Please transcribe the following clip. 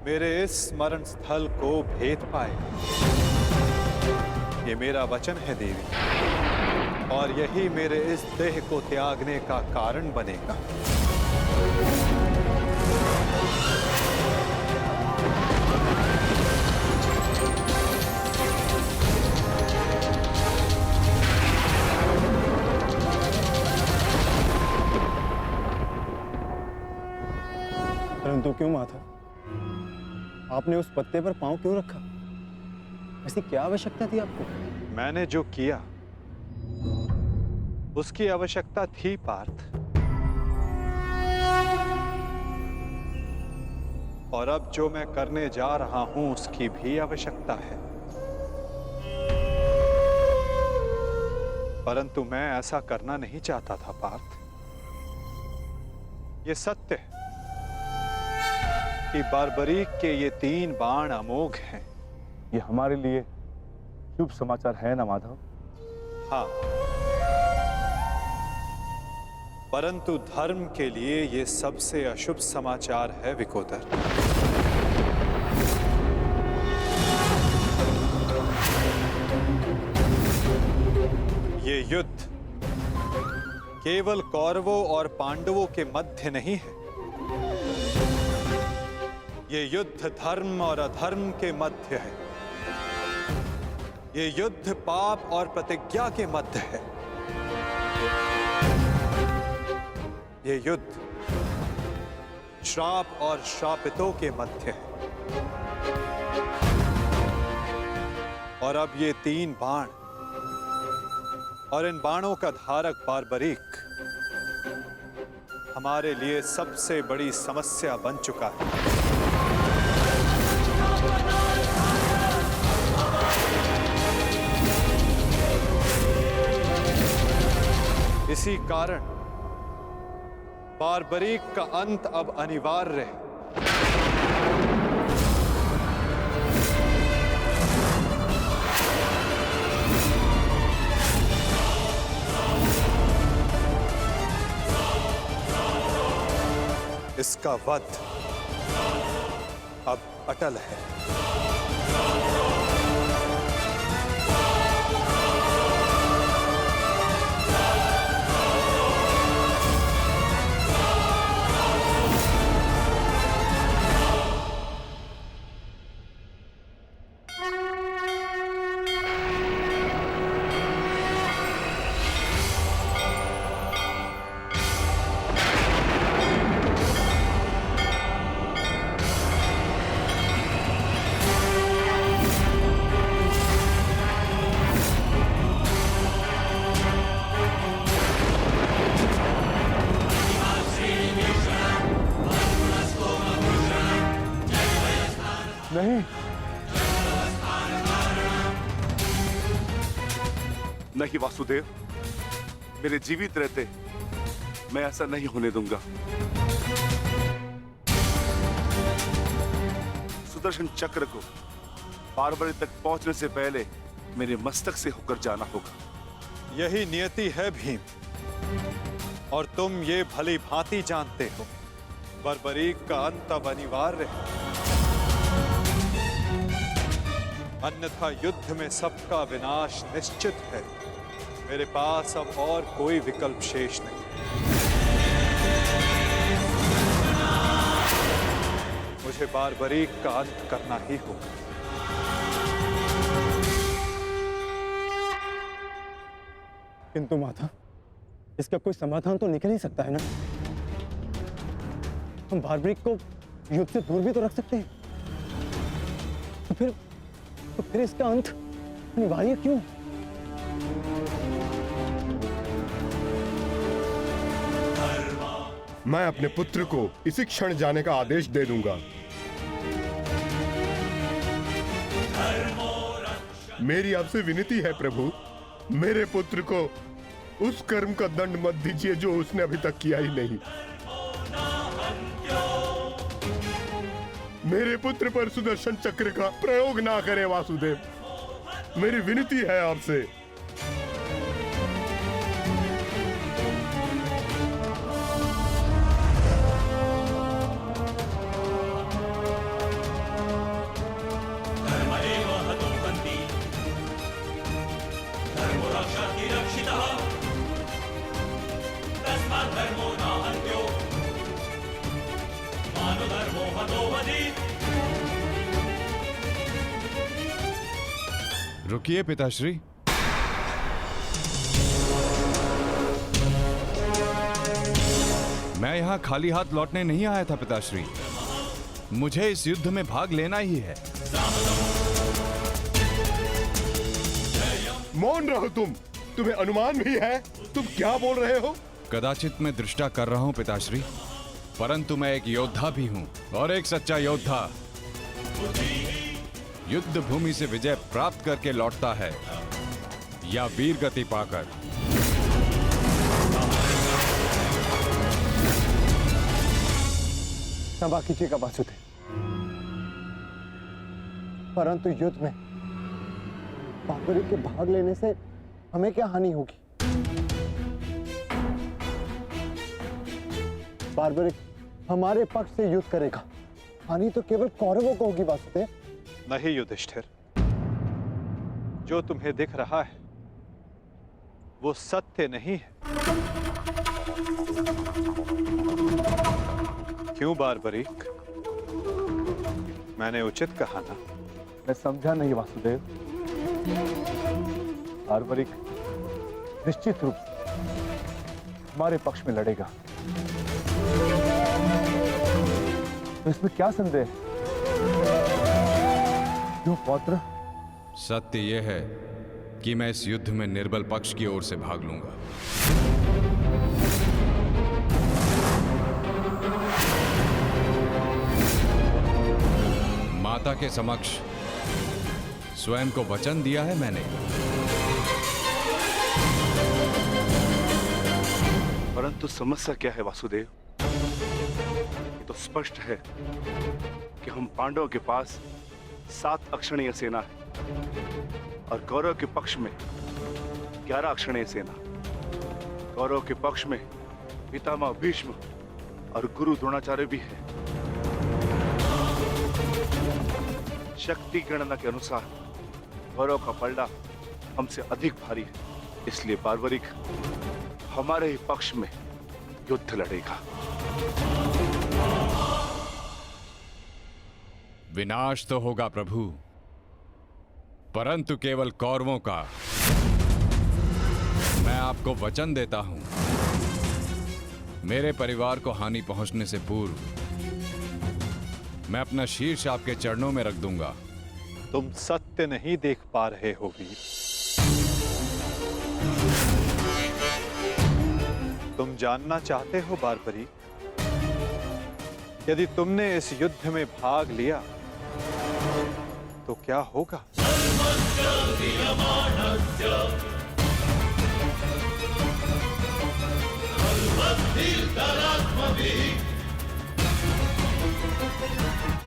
मेरे इस स्मरण स्थल को भेद पाए। ये मेरा वचन है देवी, और यही मेरे इस देह को त्यागने का कारण बनेगा। परंतु क्यों माता, आपने उस पत्ते पर पांव क्यों रखा? ऐसी क्या आवश्यकता थी आपको? मैंने जो किया उसकी आवश्यकता थी पार्थ, और अब जो मैं करने जा रहा हूं उसकी भी आवश्यकता है। परंतु मैं ऐसा करना नहीं चाहता था पार्थ। ये सत्य है कि बारबरीक के ये 3 बाण अमोघ हैं। ये हमारे लिए शुभ समाचार है ना माधव? हाँ, परंतु धर्म के लिए ये सबसे अशुभ समाचार है विकोदर। ये युद्ध केवल कौरवों और पांडवों के मध्य नहीं है। ये युद्ध धर्म और अधर्म के मध्य है। ये युद्ध पाप और प्रतिज्ञा के मध्य है। ये युद्ध श्राप और श्रापितों के मध्य है। और अब ये 3 बाण और इन बाणों का धारक बारबरीक हमारे लिए सबसे बड़ी समस्या बन चुका है। इसी कारण बारबरीक का अंत अब अनिवार्य है। इसका वध अब अटल है। नहीं, नहीं वासुदेव, मेरे जीवित रहते मैं ऐसा नहीं होने दूंगा। सुदर्शन चक्र को बारबरी तक पहुंचने से पहले मेरे मस्तक से होकर जाना होगा। यही नियति है भीम, और तुम ये भली भांति जानते हो। बारबरीक का अंत अब अनिवार्य है, अन्यथा युद्ध में सबका विनाश निश्चित है। मेरे पास अब और कोई विकल्प शेष नहीं। मुझे बारबरीक का अंत करना ही होगा। किंतु माता, इसका कोई समाधान तो निकल ही सकता है ना? हम बारबरीक को युद्ध से दूर भी तो रख सकते हैं। तो फिर इसका अंत अनिवार्य क्यों? मैं अपने पुत्र को इसी क्षण जाने का आदेश दे दूंगा। मेरी आपसे विनती है प्रभु, मेरे पुत्र को उस कर्म का दंड मत दीजिए जो उसने अभी तक किया ही नहीं। मेरे पुत्र पर सुदर्शन चक्र का प्रयोग ना करे वासुदेव, मेरी विनती है आपसे। रुकिए पिताश्री। मैं यहां खाली हाथ लौटने नहीं आया था पिताश्री। मुझे इस युद्ध में भाग लेना ही है। मौन रहो तुम। तुम्हें अनुमान भी है तुम क्या बोल रहे हो? कदाचित मैं दृष्टा कर रहा हूं पिताश्री, परंतु मैं एक योद्धा भी हूं, और एक सच्चा योद्धा युद्ध भूमि से विजय प्राप्त करके लौटता है या वीर गति पाकर। क्षमा कीजिएगा वासुदेव, परंतु युद्ध में बार्बरिक के भाग लेने से हमें क्या हानि होगी? बार्बरिक हमारे पक्ष से युद्ध करेगा, हानि तो केवल कौरवों को होगी वासुदेव। नहीं युधिष्ठिर, जो तुम्हें दिख रहा है वो सत्य नहीं है। क्यों बार्बरिक? मैंने उचित कहा ना? मैं समझा नहीं वासुदेव। बार्बरिक निश्चित रूप से हमारे पक्ष में लड़ेगा, तो इसमें क्या संदेह है? क्यों पौत्र? सत्य यह है कि मैं इस युद्ध में निर्बल पक्ष की ओर से भाग लूंगा। माता के समक्ष स्वयं को वचन दिया है मैंने। परंतु समस्या क्या है वासुदेव? ये तो स्पष्ट है कि हम पांडवों के पास 7 अक्षणीय सेना है और कौरव के पक्ष में 11 अक्षणीय सेना। कौरव के पक्ष में पितामह भीष्म और गुरु द्रोणाचार्य भी है। शक्ति गणना के अनुसार कौरव का पलड़ा हमसे अधिक भारी है, इसलिए बार्बरिक हमारे ही पक्ष में युद्ध लड़ेगा। विनाश तो होगा प्रभु, परंतु केवल कौरवों का। मैं आपको वचन देता हूं, मेरे परिवार को हानि पहुंचने से पूर्व मैं अपना शीर्ष आपके चरणों में रख दूंगा। तुम सत्य नहीं देख पा रहे हो वीर। तुम जानना चाहते हो बार्बरिक, यदि तुमने इस युद्ध में भाग लिया तो क्या होगा?